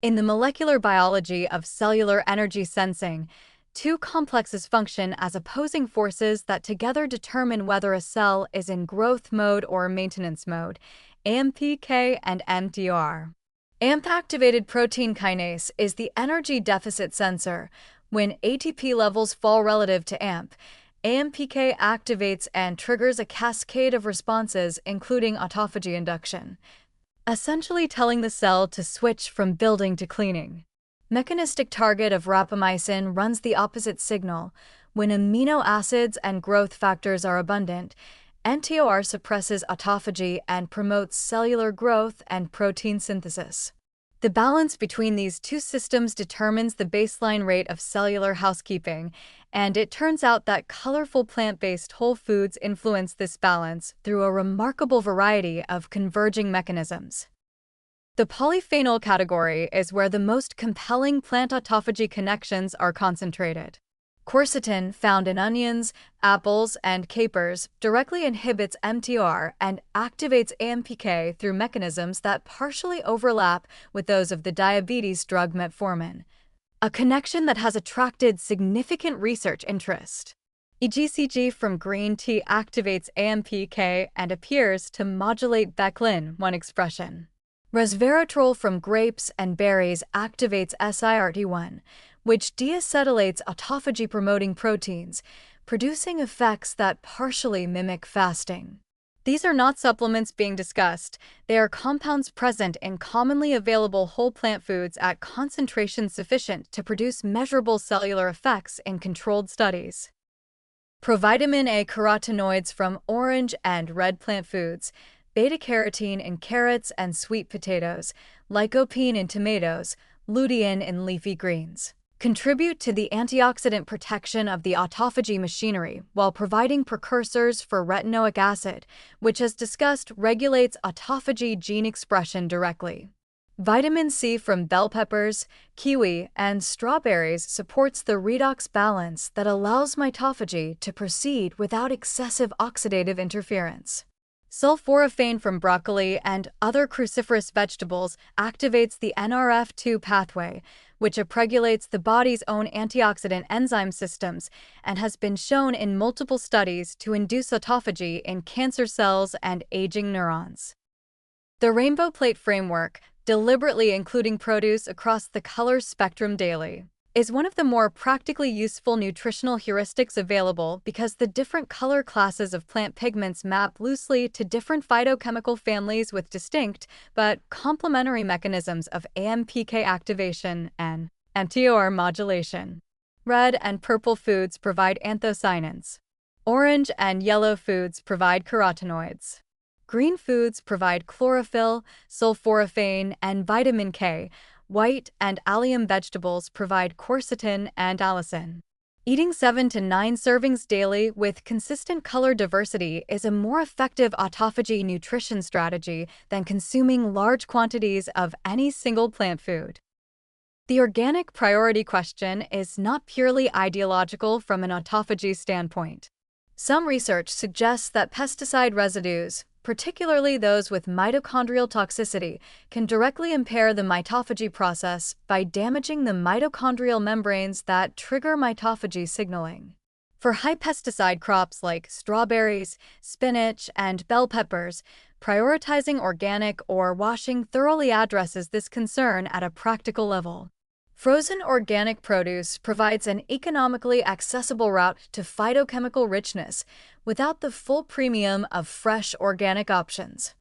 In the molecular biology of cellular energy sensing, two complexes function as opposing forces that together determine whether a cell is in growth mode or maintenance mode, AMPK and MTR. AMP-activated protein kinase is the energy deficit sensor. When ATP levels fall relative to AMP, AMPK activates and triggers a cascade of responses, including autophagy induction, essentially telling the cell to switch from building to cleaning. Mechanistic target of rapamycin runs the opposite signal. When amino acids and growth factors are abundant, MTOR suppresses autophagy and promotes cellular growth and protein synthesis. The balance between these two systems determines the baseline rate of cellular housekeeping, and it turns out that colorful plant-based whole foods influence this balance through a remarkable variety of converging mechanisms. The polyphenol category is where the most compelling plant autophagy connections are concentrated. Quercetin, found in onions, apples, and capers, directly inhibits MTR and activates AMPK through mechanisms that partially overlap with those of the diabetes drug metformin, a connection that has attracted significant research interest. EGCG from green tea activates AMPK and appears to modulate BECLIN-1 expression. Resveratrol from grapes and berries activates SIRT1, which deacetylates autophagy-promoting proteins, producing effects that partially mimic fasting. These are not supplements being discussed. They are compounds present in commonly available whole plant foods at concentrations sufficient to produce measurable cellular effects in controlled studies. Provitamin A carotenoids from orange and red plant foods, beta-carotene in carrots and sweet potatoes, lycopene in tomatoes, lutein in leafy greens, contribute to the antioxidant protection of the autophagy machinery while providing precursors for retinoic acid, which, as discussed, regulates autophagy gene expression directly. Vitamin C from bell peppers, kiwi, and strawberries supports the redox balance that allows mitophagy to proceed without excessive oxidative interference. Sulforaphane from broccoli and other cruciferous vegetables activates the NRF2 pathway, which upregulates the body's own antioxidant enzyme systems and has been shown in multiple studies to induce autophagy in cancer cells and aging neurons. The Rainbow Plate Framework, deliberately including produce across the color spectrum daily, is one of the more practically useful nutritional heuristics available because the different color classes of plant pigments map loosely to different phytochemical families with distinct but complementary mechanisms of AMPK activation and MTOR modulation. Red and purple foods provide anthocyanins. Orange and yellow foods provide carotenoids. Green foods provide chlorophyll, sulforaphane, and vitamin K. White and allium vegetables provide quercetin and allicin. Eating 7 to 9 servings daily with consistent color diversity is a more effective autophagy nutrition strategy than consuming large quantities of any single plant food. The organic priority question is not purely ideological from an autophagy standpoint. Some research suggests that pesticide residues, particularly those with mitochondrial toxicity, can directly impair the mitophagy process by damaging the mitochondrial membranes that trigger mitophagy signaling. For high pesticide crops like strawberries, spinach, and bell peppers, prioritizing organic or washing thoroughly addresses this concern at a practical level. Frozen organic produce provides an economically accessible route to phytochemical richness without the full premium of fresh organic options.